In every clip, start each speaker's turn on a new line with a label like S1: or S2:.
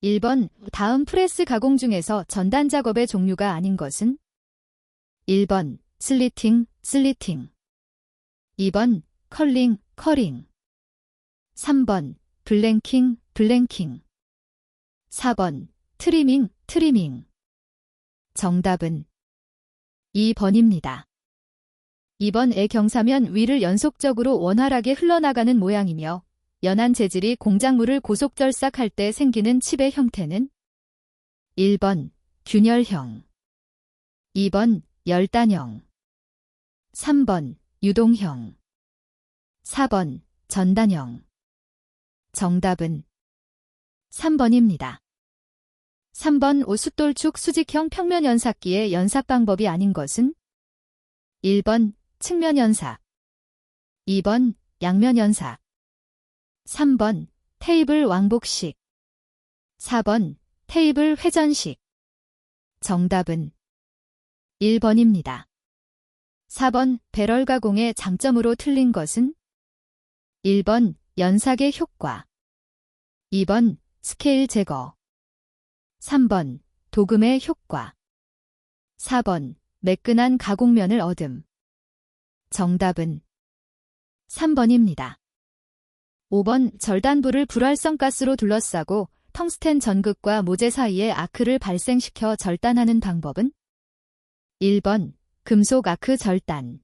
S1: 1번 다음 프레스 가공 중에서 전단 작업의 종류가 아닌 것은? 1번 슬리팅, 슬리팅. 2번 컬링, 커링. 3번 블랭킹, 블랭킹. 4번 트리밍, 트리밍. 정답은 2번입니다. 2번의 경사면 위를 연속적으로 원활하게 흘러나가는 모양이며 연한 재질이 공작물을 고속절삭할 때 생기는 칩의 형태는 1번 균열형, 2번 열단형, 3번 유동형, 4번 전단형. 정답은 3번입니다. 3번 숫돌축 수직형 평면 연삭기의 연삭 방법이 아닌 것은? 1번 측면 연삭, 2번 양면 연삭, 3번 테이블 왕복식, 4번 테이블 회전식. 정답은 1번입니다. 4번 배럴 가공의 장점으로 틀린 것은? 1번 연삭의 효과, 2번 스케일 제거, 3번 도금의 효과, 4번 매끈한 가공면을 얻음. 정답은 3번입니다. 5번 절단부를 불활성 가스로 둘러싸고 텅스텐 전극과 모재 사이에 아크를 발생시켜 절단하는 방법은? 1번 금속 아크 절단,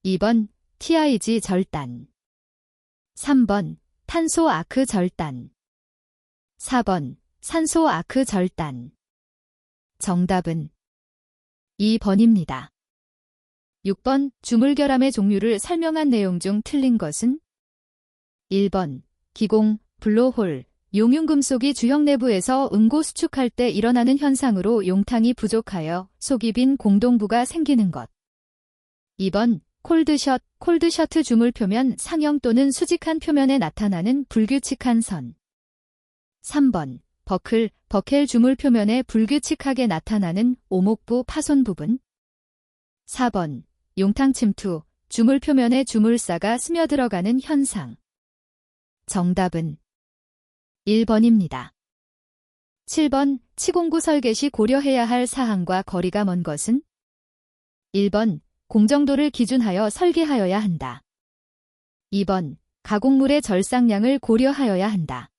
S1: 2번 TIG 절단, 3번 탄소 아크 절단, 4번 산소 아크 절단. 정답은 2번입니다. 6번 주물결함의 종류를 설명한 내용 중 틀린 것은? 1번 기공, 블로홀, 용융금속이 주형 내부에서 응고 수축할 때 일어나는 현상으로 용탕이 부족하여 속이 빈 공동부가 생기는 것. 2번 콜드셔트, 콜드셔트 주물 표면 상형 또는 수직한 표면에 나타나는 불규칙한 선. 3번 버클, 버켈 주물 표면에 불규칙하게 나타나는 오목부 파손 부분. 4번 용탕 침투, 주물 표면에 주물사가 스며들어가는 현상. 정답은 1번입니다. 7번 치공구 설계 시 고려해야 할 사항과 거리가 먼 것은? 1번 공정도를 기준하여 설계하여야 한다. 2번 가공물의 절삭량을 고려하여야 한다.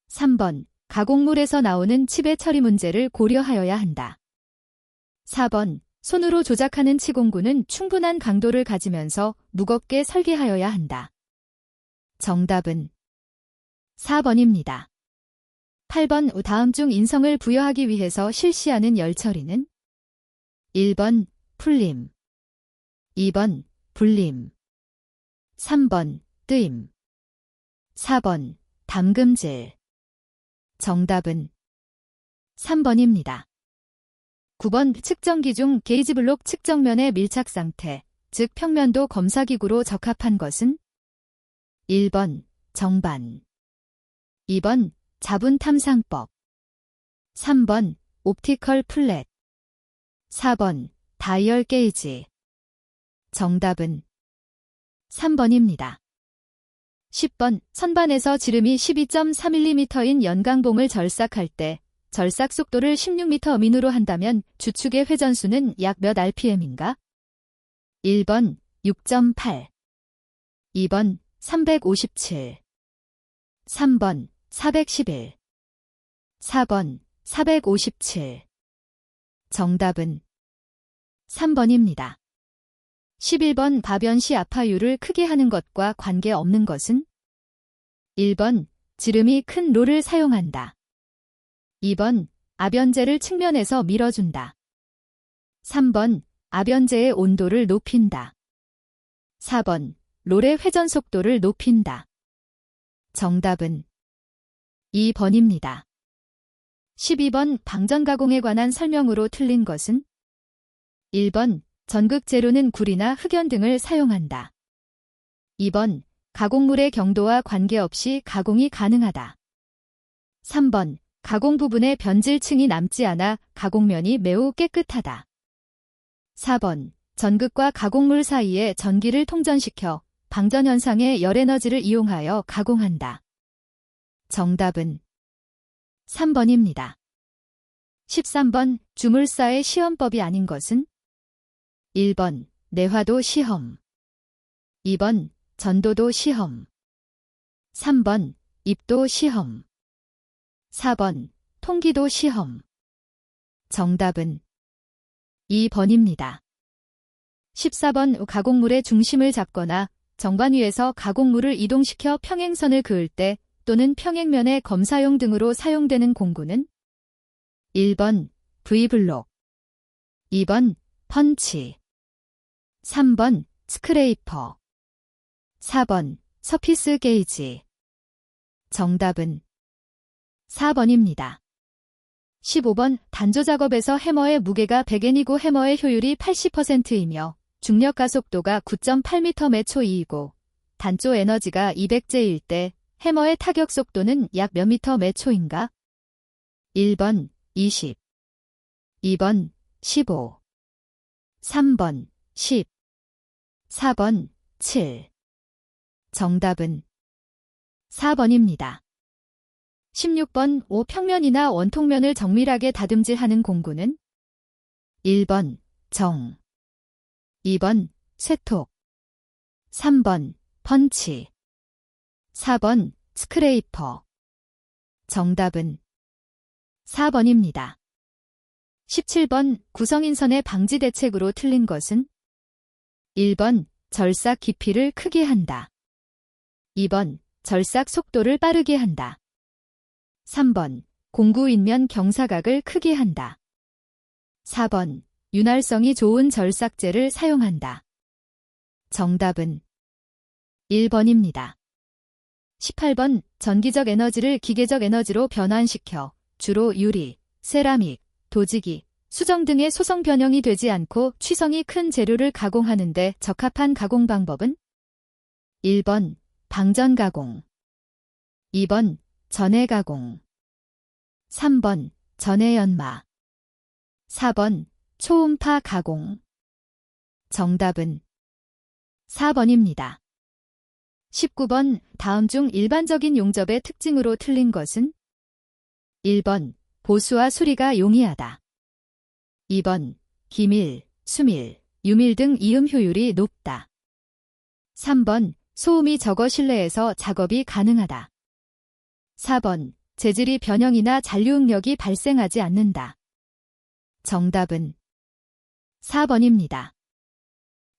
S1: 3번 가공물에서 나오는 칩의 처리 문제를 고려하여야 한다. 4번 손으로 조작하는 치공구는 충분한 강도를 가지면서 무겁게 설계하여야 한다. 정답은 4번입니다. 8번 다음 중 인성을 부여하기 위해서 실시하는 열처리는? 1번 풀림, 2번 불림, 3번 뜨임, 4번 담금질. 정답은 3번입니다. 9번 측정기 중 게이지블록 측정면의 밀착 상태, 즉 평면도 검사기구로 적합한 것은? 1번 정반, 2번 자분 탐상법, 3번 옵티컬 플랫, 4번 다이얼 게이지. 정답은 3번입니다. 10번 선반에서 지름이 12.4mm인 연강봉을 절삭할 때 절삭 속도를 16m 미으로 한다면 주축의 회전수는 약 몇 rpm인가? 1번 6.8, 2번 357, 3번 411, 4번 457. 정답은 3번입니다. 11번 밥연 시 아파율을 크게 하는 것과 관계없는 것은? 1번 지름이 큰 롤을 사용한다. 2번 압연제를 측면에서 밀어준다. 3번 압연제의 온도를 높인다. 4번 롤의 회전 속도를 높인다. 정답은 2번입니다. 12번 방전 가공에 관한 설명으로 틀린 것은? 1번 전극 재료는 구리나 흑연 등을 사용한다. 2번 가공물의 경도와 관계없이 가공이 가능하다. 3번 가공 부분에 변질층이 남지 않아 가공면이 매우 깨끗하다. 4번 전극과 가공물 사이에 전기를 통전시켜 방전 현상의 열 에너지를 이용하여 가공한다. 정답은 3번입니다. 13번 주물사의 시험법이 아닌 것은 1번 내화도 시험 2번 전도도 시험 3번 입도 시험 4번 통기도 시험 정답은 2번입니다. 14번 가공물의 중심을 잡거나 정반 위에서 가공물을 이동시켜 평행선을 그을 때 또는 평행면의 검사용 등으로 사용되는 공구는 1번 V블록 2번 펀치 3번 스크레이퍼 4번 서피스 게이지 정답은 4번입니다. 15번 단조 작업에서 해머의 무게가 100N이고 해머의 효율이 80%이며 중력 가속도가 9.8m/초2이고 단조 에너지가 200J일 때 해머의 타격 속도는 약 몇 m/초인가? 1번 20 2번 15 3번 10 4번 7 정답은 4번입니다. 16번 5평면이나 원통면을 정밀하게 다듬질하는 공구는 1번 정 2번 쇠톡 3번 펀치 4번 스크레이퍼 정답은 4번입니다. 17번 구성인선의 방지 대책으로 틀린 것은 1번 절삭 깊이를 크게 한다. 2번 절삭 속도를 빠르게 한다. 3번 공구 인면 경사각을 크게 한다. 4번 윤활성이 좋은 절삭제를 사용한다. 정답은 1번입니다. 18번 전기적 에너지를 기계적 에너지로 변환시켜 주로 유리, 세라믹, 도지기, 수정 등의 소성 변형이 되지 않고 취성이 큰 재료를 가공하는 데 적합한 가공 방법은 1번 방전 가공 2번 전해 가공 3번 전해 연마 4번 초음파 가공 정답은 4번입니다. 19번 다음 중 일반적인 용접의 특징으로 틀린 것은 1번 보수와 수리가 용이하다. 2번 기밀, 수밀, 유밀 등 이음 효율이 높다. 3번 소음이 적어 실내에서 작업이 가능하다. 4번 재질이 변형이나 잔류응력이 발생하지 않는다. 정답은 4번입니다.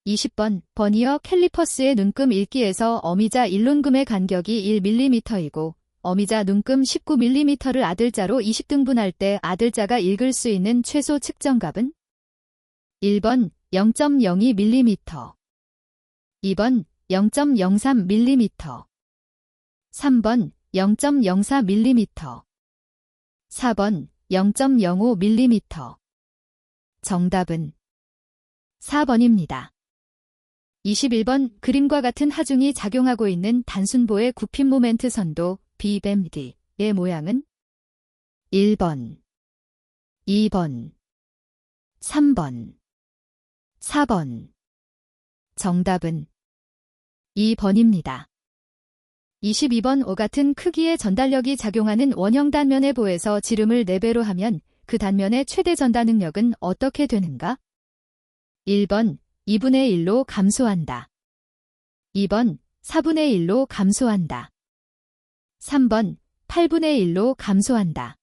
S1: 20번 버니어 캘리퍼스의 눈금 읽기에서 어미자 일론금의 간격이 1mm이고 어미자 눈금 19mm를 아들자로 20등분할 때 아들자가 읽을 수 있는 최소 측정값은 1번 0.02mm 2번 0.03mm 3번 0.04mm 4번 0.05mm 정답은 4번입니다. 21번 그림과 같은 하중이 작용하고 있는 단순보의 굽힘 모멘트 선도 BBMD의 모양은 1번, 2번, 3번, 4번 정답은 2번입니다. 22번 오 같은 크기의 전달력이 작용하는 원형 단면의 보에서 지름을 4배로 하면 그 단면의 최대 전달 능력은 어떻게 되는가? 1번 2분의 1로 감소한다. 2번 4분의 1로 감소한다. 3번 8분의 1로 감소한다.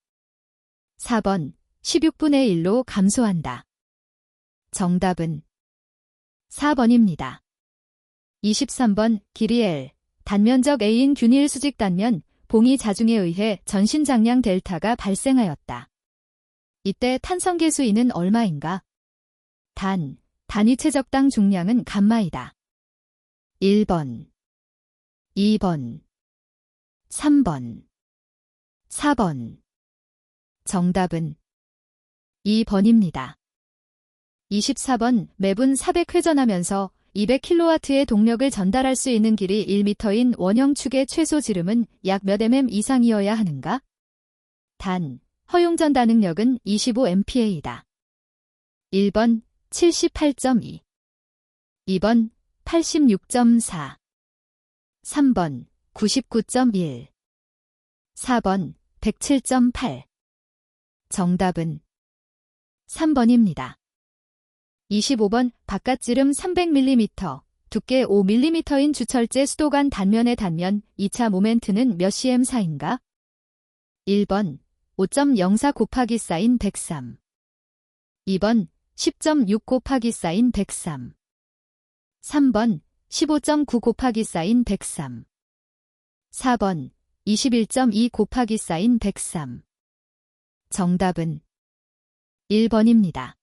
S1: 4번 16분의 1로 감소한다. 정답은 4번입니다. 23번 길이 L, 단면적 A인 균일 수직 단면, 봉이 자중에 의해 전신 장량 델타가 발생하였다. 이때 탄성계수 E는 얼마인가? 단위 최적당 중량은 감마이다. 1번, 2번, 3번, 4번. 정답은 2번입니다. 24번 매분 400회전하면서 200kW의 동력을 전달할 수 있는 길이 1m인 원형 축의 최소 지름은 약 몇 mm 이상이어야 하는가? 허용 전달 능력은 25A이다. 1번 78.2 2번 86.4 3번 99.1 4번 107.8. 정답은 3번입니다. 25번 바깥지름 300mm, 두께 5mm인 주철제 수도관 단면의 단면 2차 모멘트는 몇 cm/인가? 1번 5.04 곱하기 사인 103. 2번 10.6 곱하기 사인 103. 3번 15.9 곱하기 사인 103. 4번 21.2 곱하기 사인 103. 정답은 1번입니다.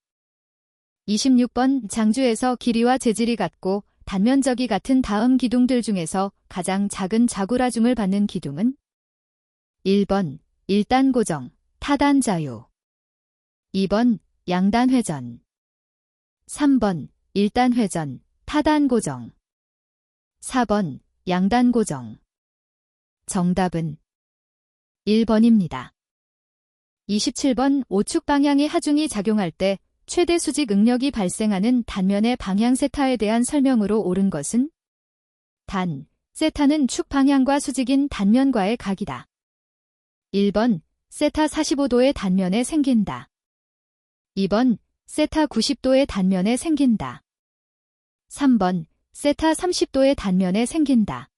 S1: 26번 장주에서 길이와 재질이 같고 단면적이 같은 다음 기둥들 중에서 가장 작은 자구라중을 받는 기둥은? 1번 1단 고정, 타단 자유. 2번 양단 회전. 3번 1단 회전, 타단 고정. 4번 양단 고정. 정답은 1번입니다. 27번 오축 방향의 하중이 작용할 때 최대 수직 응력이 발생하는 단면의 방향 세타에 대한 설명으로 옳은 것은? 단, 세타는 축 방향과 수직인 단면과의 각이다. 1번, 세타 45도의 단면에 생긴다. 2번, 세타 90도의 단면에 생긴다. 3번, 세타 30도의 단면에 생긴다.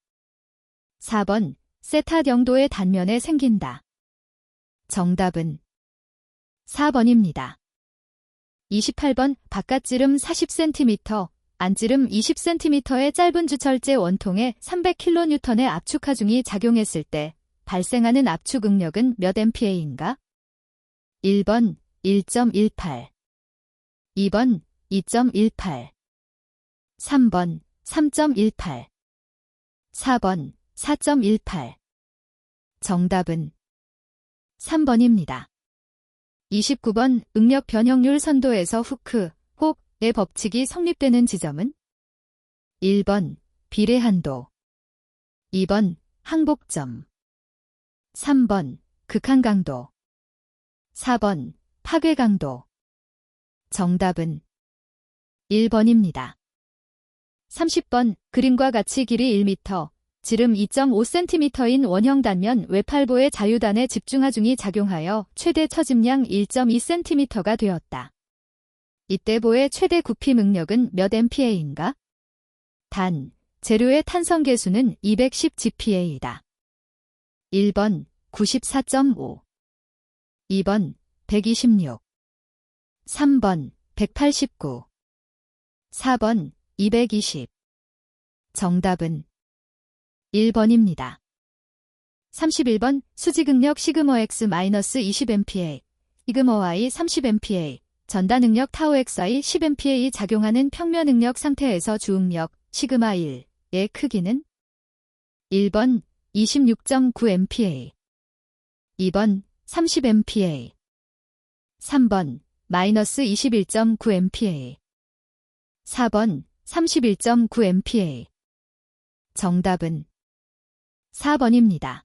S1: 4번, 세타 0도의 단면에 생긴다. 정답은 4번입니다. 28번 바깥지름 40cm, 안지름 20cm의 짧은 주철제 원통에 300kN의 압축 하중이 작용했을 때 발생하는 압축 응력은 몇 MPa인가? 1번 1.18, 2번 2.18, 3번 3.18, 4번 4.18. 정답은 3번입니다. 29번 응력 변형률 선도에서 후크, 혹의 법칙이 성립되는 지점은? 1번 비례한도, 2번 항복점, 3번 극한강도, 4번 파괴강도. 정답은 1번입니다. 30번 그림과 같이 길이 1m, 지름 2.5cm인 원형 단면 외팔보의 자유단에 집중하중이 작용하여 최대 처짐량 1.2cm가 되었다. 이때 보의 최대 굽힘 응력은 몇 MPa인가? 단, 재료의 탄성 계수는 210 GPa이다. 1번 94.5, 2번 126, 3번 189, 4번 220. 정답은 1번입니다. 31번 수직응력 시그머 X-20MPa, 시그머 Y 30MPa, 전단응력 타우 XY 10MPa 작용하는 평면응력 상태에서 주응력 시그마 1의 크기는? 1번 26.9MPa, 2번 30MPa, 3번 마이너스 21.9MPa, 4번 31.9MPa. 정답은 4번입니다.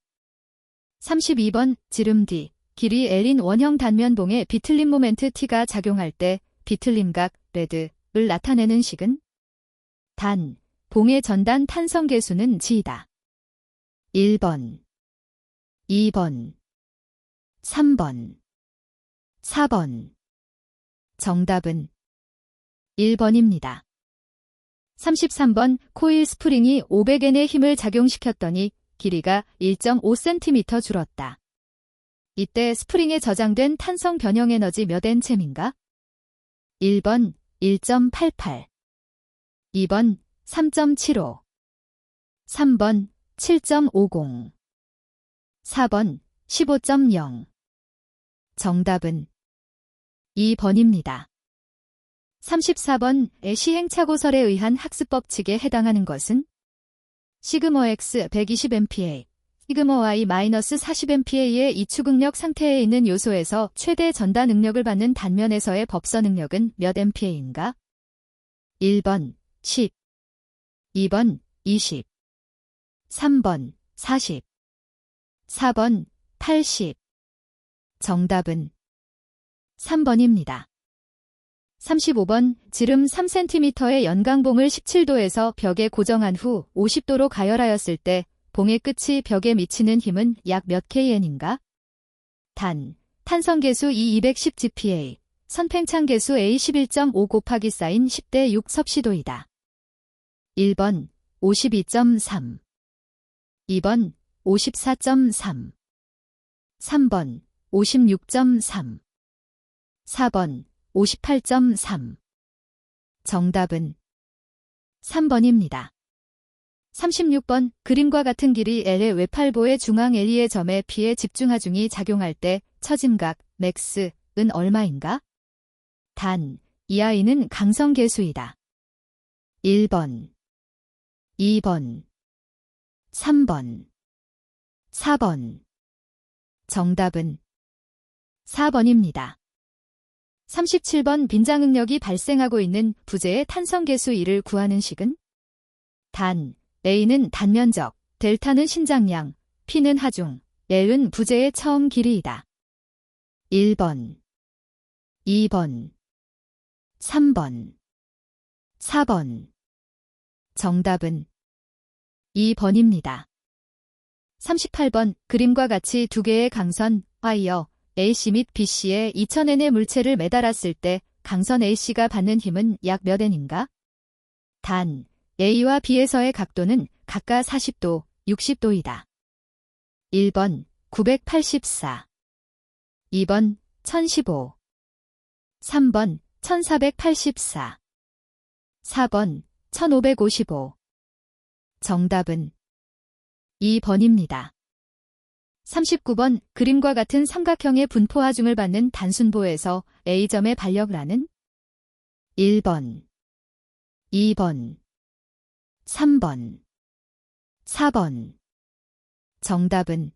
S1: 32번 지름 D, 길이 L인 원형 단면봉에 비틀림 모멘트 T가 작용할 때 비틀림각 레드를 나타내는 식은? 단, 봉의 전단 탄성 계수는 G이다. 1번, 2번, 3번, 4번. 정답은 1번입니다. 33번 코일 스프링이 500N의 힘을 작용시켰더니 길이가 1.5cm 줄었다. 이때 스프링에 저장된 탄성 변형 에너지 몇 N챔인가? 1번 1.88, 2번 3.75, 3번 7.50, 4번 15.0. 정답은 2번입니다. 34번의 시행착오설에 의한 학습법칙에 해당하는 것은? 시그머 X 120MPa, 시그머 Y 마이너스 40MPa의 이축응력 상태에 있는 요소에서 최대 전단 응력을 받는 단면에서의 법선 응력은 몇 MPa인가? 1번 10, 2번 20, 3번 40, 4번 80. 정답은 3번입니다. 35번 지름 3cm의 연강봉을 17도에서 벽에 고정한 후 50도로 가열하였을 때 봉의 끝이 벽에 미치는 힘은 약 몇 KN인가? 단, 탄성계수 E 210 GPa, 선팽창계수 A 11.5 곱하기 사인 10대 6 섭씨도이다. 1번 52.3, 2번 54.3, 3번 56.3, 4번 58.3. 정답은 3번입니다. 36번 그림과 같은 길이 L의 외팔보의 중앙 L의 점에 P의 집중하중이 작용할 때 처짐각 max은 얼마인가? 단, 이 아이는 강성계수이다. 1번, 2번, 3번, 4번. 정답은 4번입니다. 37번 빈장응력이 발생하고 있는 부재의 탄성계수 1을 구하는 식은? 단, A는 단면적, 델타는 신장량, P는 하중, L은 부재의 처음 길이이다. 1번, 2번, 3번, 4번. 정답은 2번입니다. 38번 그림과 같이 두 개의 강선, 와이어, AC 및 BC에 2000N의 물체를 매달았을 때 강선 AC,가 받는 힘은 약 몇 N인가? 단, A와 B에서의 각도는 각각 40도, 60도이다. 1번 984, 2번 1015, 3번 1484, 4번 1555. 정답은 2번입니다. 39번 그림과 같은 삼각형의 분포하중을 받는 단순보에서 A점의 반력라는? 1번, 2번, 3번, 4번. 정답은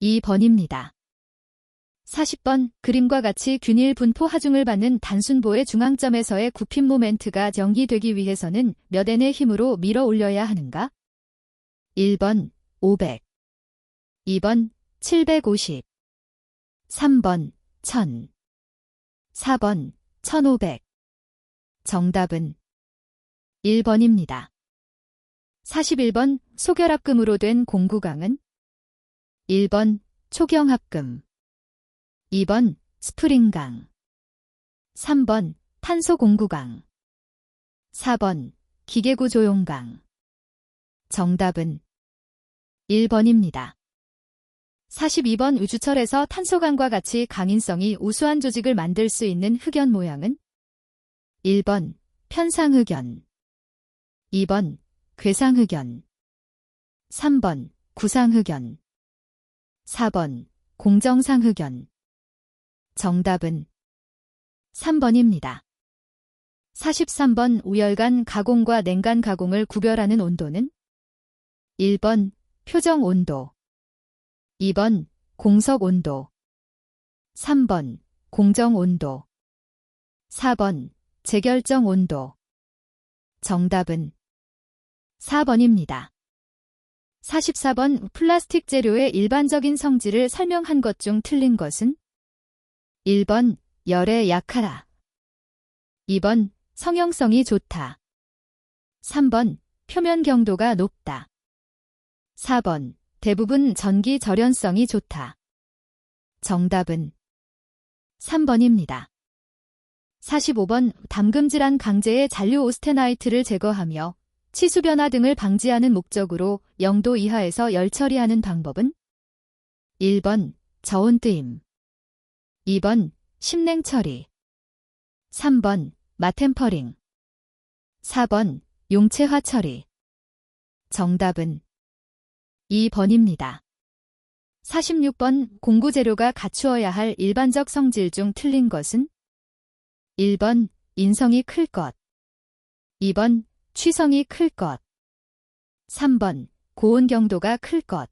S1: 2번입니다. 40번 그림과 같이 균일 분포 하중을 받는 단순보의 중앙점에서의 굽힘 모멘트가 정기되기 위해서는 몇 N의 힘으로 밀어 올려야 하는가? 1번 500, 2번 750, 3번 1000, 4번 1500. 정답은 1번입니다. 41번 소결합금으로 된 공구강은? 1번 초경합금, 2번 스프링강, 3번 탄소공구강, 4번 기계구조용강. 정답은 1번입니다. 42번 우주철에서 탄소강과 같이 강인성이 우수한 조직을 만들 수 있는 흑연 모양은? 1번 편상흑연, 2번 괴상흑연, 3번 구상흑연, 4번 공정상흑연. 정답은 3번입니다. 43번 우열간 가공과 냉간 가공을 구별하는 온도는? 1번 표정 온도, 2번 공석 온도, 3번 공정 온도, 4번 재결정 온도. 정답은 4번입니다. 44번 플라스틱 재료의 일반적인 성질을 설명한 것 중 틀린 것은? 1번 열에 약하다, 2번 성형성이 좋다, 3번 표면 경도가 높다, 4번 대부분 전기 절연성이 좋다. 정답은 3번입니다. 45번 담금질한 강제의 잔류 오스테나이트를 제거하며 치수 변화 등을 방지하는 목적으로 0도 이하에서 열 처리하는 방법은? 1번 저온뜨임, 2번 심냉 처리, 3번 마템퍼링, 4번 용체화 처리. 정답은 2번입니다. 46번 공구재료가 갖추어야 할 일반적 성질 중 틀린 것은? 1번 인성이 클 것, 2번 취성이 클 것, 3번 고온 경도가 클 것,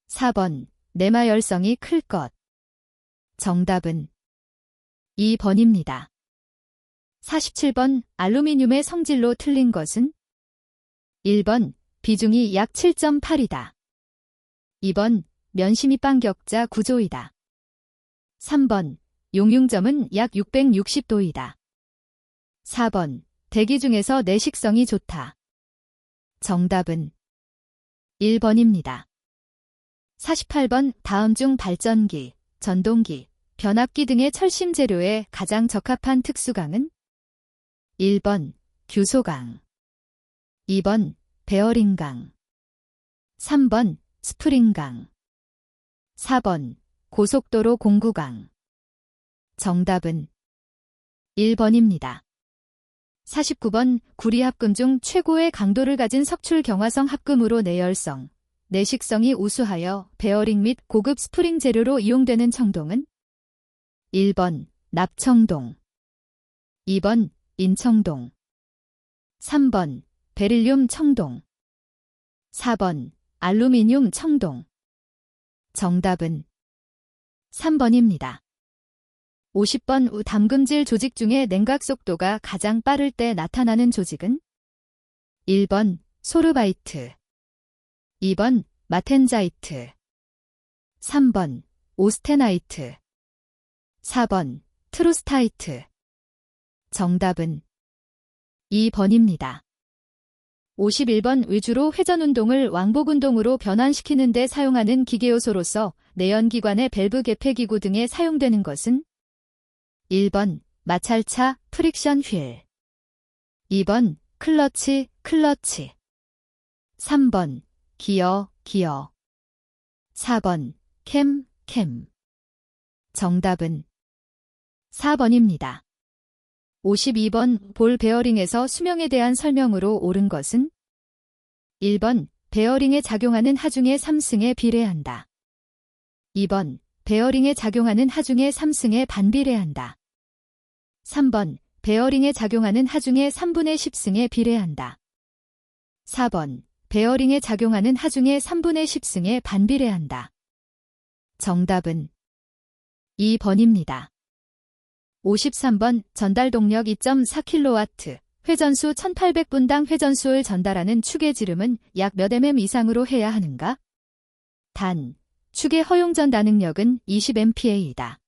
S1: 4번 내마열성이 클 것. 정답은 2번입니다. 47번 알루미늄의 성질로 틀린 것은? 1번 비중이 약 7.8이다. 2번 면심이 빵격자 구조이다. 3번 용융점은 약 660도이다. 4번 대기 중에서 내식성이 좋다. 정답은 1번입니다. 48번 다음 중 발전기, 전동기, 변압기 등의 철심 재료에 가장 적합한 특수강은? 1번 규소강, 2번 베어링강, 3번 스프링강, 4번 고속도로 공구강. 정답은 1번입니다. 49번 구리합금 중 최고의 강도를 가진 석출 경화성 합금으로 내열성, 내식성이 우수하여 베어링 및 고급 스프링 재료로 이용되는 청동은? 1번 납청동, 2번 인청동, 3번 베릴륨 청동, 4번 알루미늄 청동. 정답은 3번입니다. 50번 우 담금질 조직 중에 냉각 속도가 가장 빠를 때 나타나는 조직은? 1번 소르바이트, 2번 마텐자이트, 3번 오스테나이트, 4번 트루스타이트. 정답은 2번입니다. 51번 위주로 회전운동을 왕복운동으로 변환시키는 데 사용하는 기계요소로서 내연기관의 밸브 개폐기구 등에 사용되는 것은? 1번 마찰차 프릭션 휠, 2번 클러치 3번 기어 4번 캠. 정답은 4번입니다. 52번 볼 베어링에서 수명에 대한 설명으로 옳은 것은? 1번 베어링에 작용하는 하중의 3승에 비례한다. 2번 베어링에 작용하는 하중의 3승에 반비례한다. 3번 베어링에 작용하는 하중의 3분의 10승에 비례한다. 4번 베어링에 작용하는 하중의 3분의 10승에 반비례한다. 정답은 2번입니다. 53번 전달 동력 2.4kW, 회전수 1800분당 회전수를 전달하는 축의 지름은 약 몇 mm 이상으로 해야 하는가? 단, 축의 허용 전달 능력은 20MPa이다.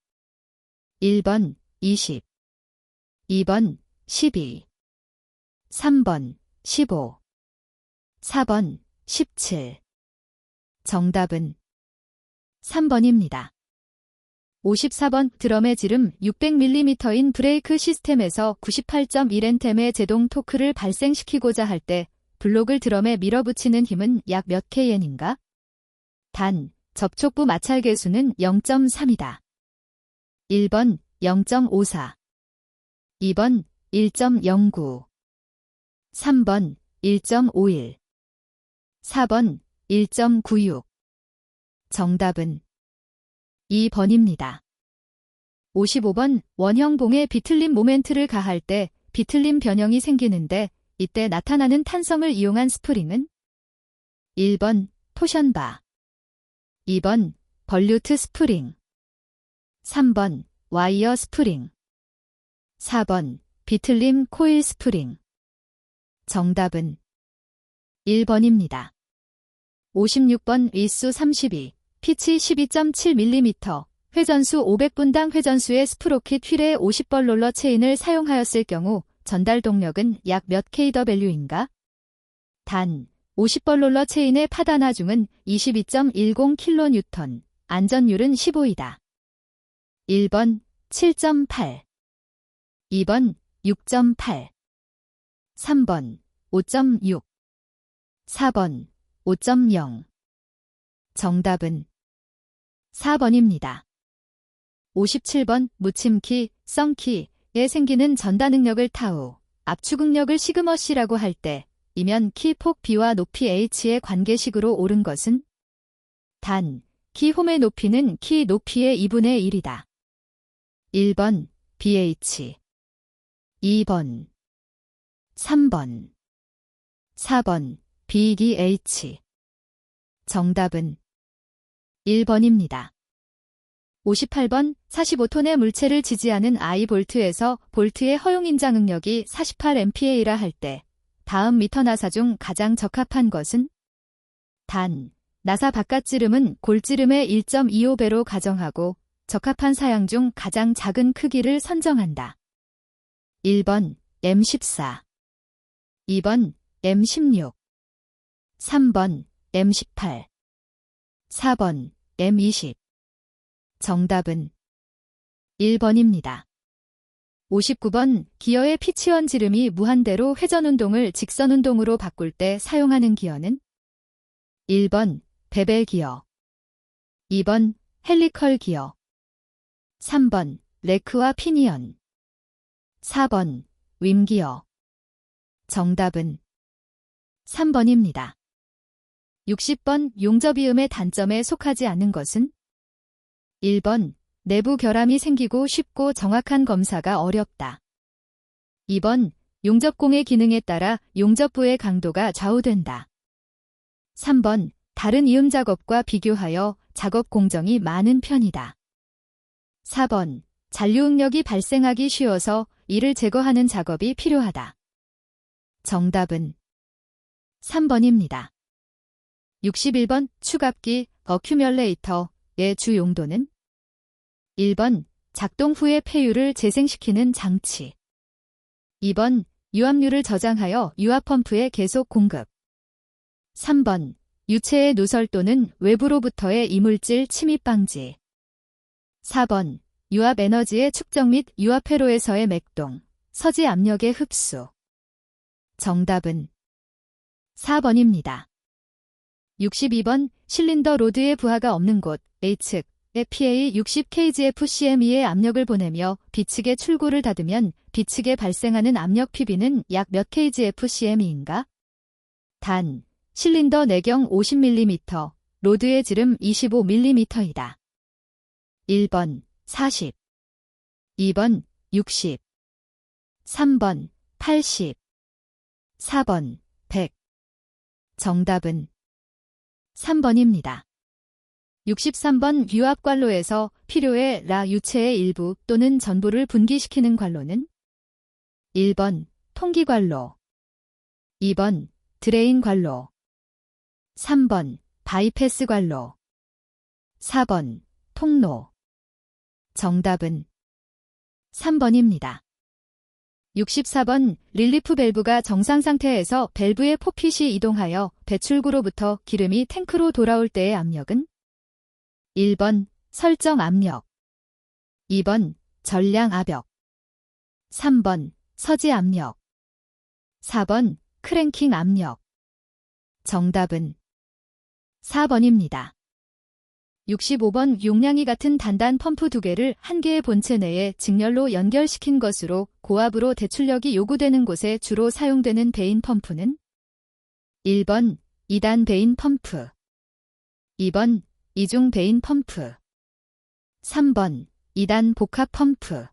S1: 1번 20, 2번 12, 3번 15, 4번 17. 정답은 3번입니다. 54번 드럼의 지름 600mm인 브레이크 시스템에서 98.1Nm의 제동 토크를 발생시키고자 할 때 블록을 드럼에 밀어붙이는 힘은 약 몇 kN인가? 단, 접촉부 마찰 계수는 0.3이다. 1번 0.54, 2번 1.09, 3번 1.51, 4번 1.96. 정답은 2번입니다. 55번 원형 봉에 비틀림 모멘트를 가할 때 비틀림 변형이 생기는데 이때 나타나는 탄성을 이용한 스프링은? 1번 토션바, 2번 벌류트 스프링, 3번 와이어 스프링, 4번 비틀림 코일 스프링. 정답은 1번입니다. 56번 위수 32, 피치 12.7mm, 회전수 500분당 회전수의 스프로킷 휠에 50번 롤러 체인을 사용하였을 경우 전달 동력은 약 몇 kW인가? 단, 50번 롤러 체인의 파단 하중은 22.10kN, 안전율은 15이다. 1번 7.8, 2번 6.8, 3번 5.6, 4번 5.0. 정답은 4번입니다. 57번 무침키, 썬키에 생기는 전달 능력을 타우, 압축응력을 시그머시라고 할 때 이면 키 폭 B와 높이 H의 관계식으로 옳은 것은? 단, 키 홈의 높이는 키 높이의 2분의 1이다. 1번 BH, 2번, 3번, 4번 BDH. 정답은 1번입니다. 58번 45톤의 물체를 지지하는 I-볼트에서 볼트의 허용 인장 응력이 48MPa라 할 때 다음 미터 나사 중 가장 적합한 것은? 단, 나사 바깥지름은 골지름의 1.25배로 가정하고 적합한 사양 중 가장 작은 크기를 선정한다. 1번 M14, 2번 M16, 3번 M18, 4번 M20. 정답은 1번입니다. 59번 기어의 피치원 지름이 무한대로 회전운동을 직선운동으로 바꿀 때 사용하는 기어는 1번 베벨 기어, 2번 헬리컬 기어, 3번 레크와 피니언, 4번 윈 기어. 정답은 3번입니다. 60번 용접이음의 단점에 속하지 않는 것은 1번 내부 결함이 생기고 쉽고 정확한 검사가 어렵다. 2번 용접공의 기능에 따라 용접부의 강도가 좌우된다. 3번 다른 이음 작업과 비교하여 작업 공정이 많은 편이다. 4번 잔류응력이 발생하기 쉬워서 이를 제거하는 작업이 필요하다. 정답은 3번입니다. 61번 추갑기 어큐뮬레이터의 주 용도는 1번 작동 후의 폐유를 재생시키는 장치, 2번 유압류를 저장하여 유압펌프에 계속 공급, 3번 유체의 누설 또는 외부로부터의 이물질 침입 방지, 4번 유압 에너지의 축적 및 유압 회로에서의 맥동, 서지 압력의 흡수. 정답은 4번입니다. 62번 실린더 로드의 부하가 없는 곳 A측 PA 60kgfcm의 압력을 보내며 B측의 출구를 닫으면 B측에 발생하는 압력 PB는 약 몇 kgfcm인가? 단, 실린더 내경 50mm, 로드의 지름 25mm이다. 1번 40, 2번 60, 3번 80, 4번 100. 정답은 3번입니다. 63번 유압관로에서 필요의 라 유체의 일부 또는 전부를 분기시키는 관로는 1번 통기관로, 2번 드레인 관로, 3번 바이패스 관로, 4번 통로. 정답은 3번입니다. 64번 릴리프 밸브가 정상 상태에서 밸브의 포핏이 이동하여 배출구로부터 기름이 탱크로 돌아올 때의 압력은 1번 설정 압력, 2번 전량 압력, 3번 서지 압력, 4번 크랭킹 압력. 정답은 4번입니다. 65번 용량이 같은 단단 펌프 2개를 한 개의 본체 내에 직렬로 연결시킨 것으로 고압으로 대출력이 요구되는 곳에 주로 사용되는 베인 펌프는 1번 2단 베인 펌프, 2번 이중 베인 펌프, 3번 2단 복합 펌프,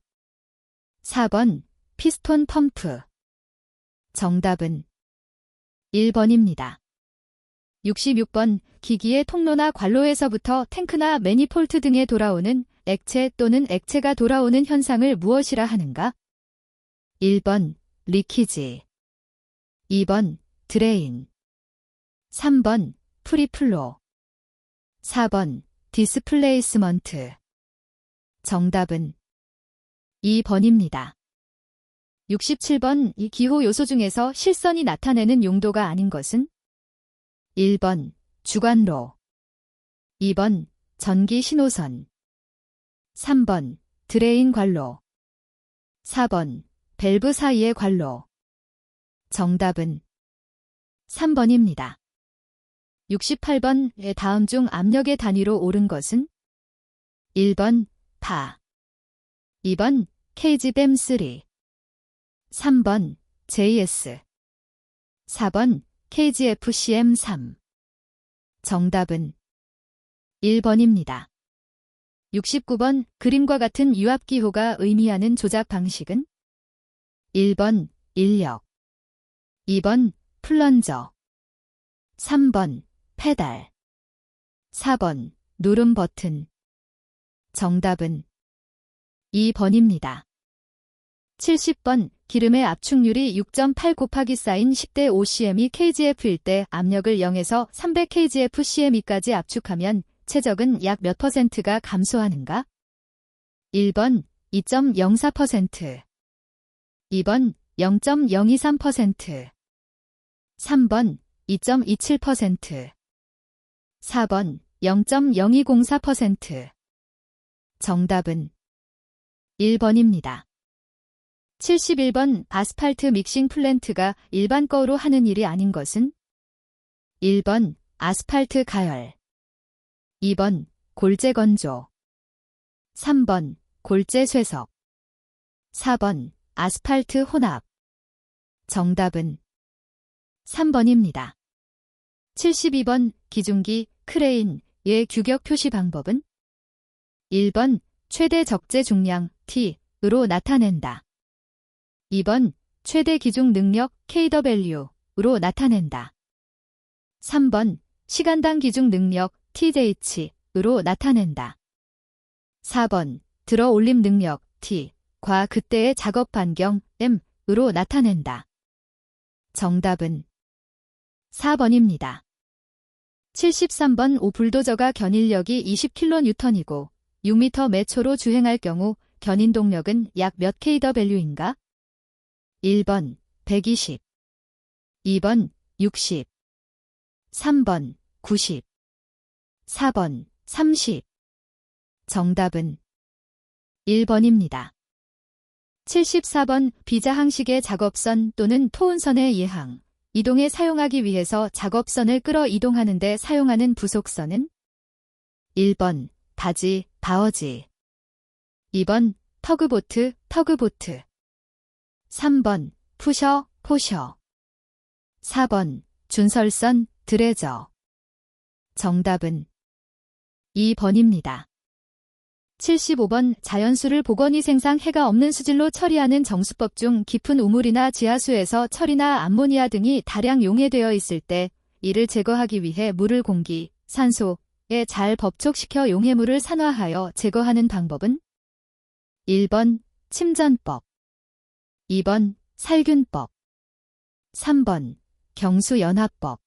S1: 4번 피스톤 펌프. 정답은 1번입니다. 66번 기기의 통로나 관로에서부터 탱크나 매니폴트 등에 돌아오는 액체 또는 액체가 돌아오는 현상을 무엇이라 하는가? 1번 리키지, 2번 드레인, 3번 프리플로, 4번 디스플레이스먼트. 정답은 2번입니다. 67번 이 기호 요소 중에서 실선이 나타내는 용도가 아닌 것은 1번 주관로, 2번 전기 신호선, 3번 드레인 관로, 4번 밸브 사이의 관로. 정답은 3번입니다. 68번 다음 중 압력의 단위로 옳은 것은 1번 파, 2번 kgm3, 3번 JS, 4번 kgfcm3. 정답은 1번입니다. 69번 그림과 같은 유압기호가 의미하는 조작 방식은 1번 인력, 2번 플런저, 3번 페달, 4번 누름 버튼. 정답은 2번입니다. 70번 기름의 압축률이 6.8 곱하기 사인 10대 5cm이 kgf일 때 압력을 0에서 300kgfcm까지 압축하면 최적은 약 몇 %가 감소하는가? 1번 2.04%, 2번 0.023%, 3번 2.27%, 4번 0.0204%. 정답은 1번입니다. 71번 아스팔트 믹싱 플랜트가 일반 거로 하는 일이 아닌 것은? 1번 아스팔트 가열, 2번 골재 건조, 3번 골재 쇠석, 4번 아스팔트 혼합. 정답은 3번입니다. 72번 기중기 크레인의 규격 표시 방법은? 1번 최대 적재 중량 T으로 나타낸다. 2번 최대 기중 능력 kW로 나타낸다. 3번 시간당 기중 능력 TJ으로 나타낸다. 4번 들어 올림 능력 T과 그때의 작업 반경 M으로 나타낸다. 정답은 4번입니다. 73번 불도저가 견인력이 20kN이고 6m 매 초로 주행할 경우 견인 동력은 약 몇 kW인가? 1번 120, 2번 60, 3번 90, 4번 30. 정답은 1번입니다. 74번 비자항식의 작업선 또는 토운선의 예항, 이동에 사용하기 위해서 작업선을 끌어 이동하는 데 사용하는 부속선은? 1번 바지, 바어지, 2번 터그보트, 터그보트, 3번 푸셔, 포셔, 4번 준설선, 드레저. 정답은 2번입니다. 75번 자연수를 보건이 생상 해가 없는 수질로 처리하는 정수법 중 깊은 우물이나 지하수에서 철이나 암모니아 등이 다량 용해되어 있을 때 이를 제거하기 위해 물을 공기, 산소에 잘 법촉시켜 용해물을 산화하여 제거하는 방법은? 1번 침전법, 2번 살균법, 3번 경수연화법,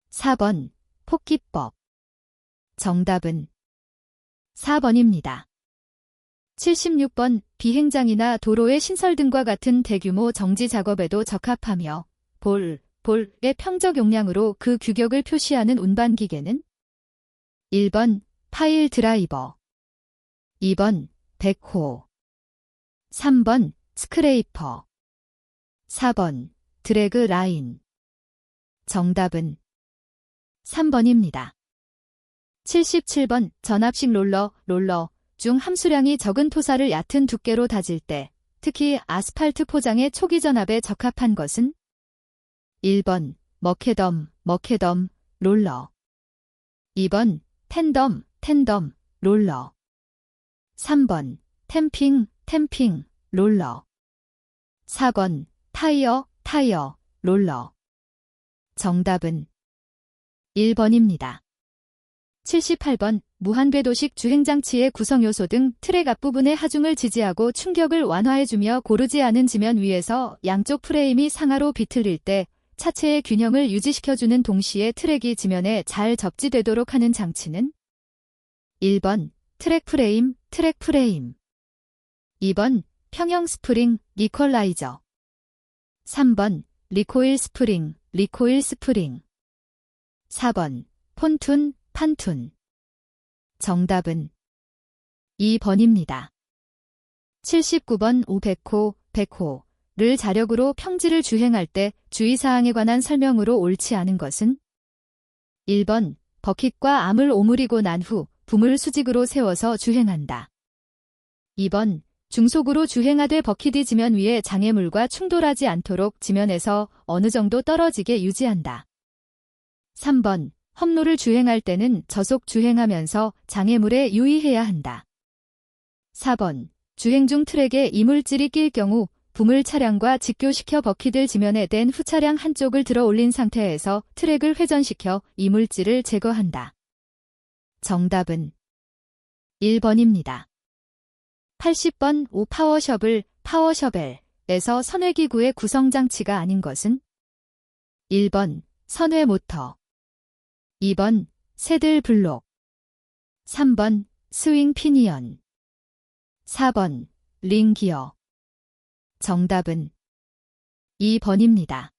S1: 4번 폭기법. 정답은 4번입니다. 76번 비행장이나 도로의 신설 등과 같은 대규모 정지 작업에도 적합하며 볼의 평적 용량으로 그 규격을 표시하는 운반기계는? 1번 파일 드라이버, 2번 백호, 3번 스크레이퍼, 4번 드래그 라인. 정답은 3번입니다. 77번 전압식 롤러 중 함수량이 적은 토사를 얕은 두께로 다질 때 특히 아스팔트 포장의 초기 전압에 적합한 것은? 1번 머케덤 롤러, 2번 텐덤 롤러, 3번 탬핑 롤러, 4번 타이어 롤러. 정답은 1번입니다. 78번 무한궤도식 주행장치의 구성요소 등 트랙 앞부분의 하중을 지지하고 충격을 완화해주며 고르지 않은 지면 위에서 양쪽 프레임이 상하로 비틀릴 때 차체의 균형을 유지시켜주는 동시에 트랙이 지면에 잘 접지되도록 하는 장치는? 1번 트랙 프레임, 2번 평형 스프링, 이퀄라이저, 3번 리코일 스프링, 4번 폰툰, 판툰. 정답은 2번입니다. 79번 백호를 자력으로 평지를 주행할 때 주의사항에 관한 설명으로 옳지 않은 것은? 1번 버킷과 암을 오므리고 난 후 붐을 수직으로 세워서 주행한다. 2번 중속으로 주행하되 버킷이 지면 위에 장애물과 충돌하지 않도록 지면에서 어느 정도 떨어지게 유지한다. 3번 험로를 주행할 때는 저속 주행하면서 장애물에 유의해야 한다. 4번 주행 중 트랙에 이물질이 낄 경우 부물 차량과 직교시켜 버킷을 지면에 댄 후 차량 한쪽을 들어 올린 상태에서 트랙을 회전시켜 이물질을 제거한다. 정답은 1번입니다. 80번 파워셔벨에서 선회기구의 구성장치가 아닌 것은? 1번 선회 모터, 2번 새들 블록, 3번 스윙 피니언, 4번 링 기어. 정답은 2번입니다.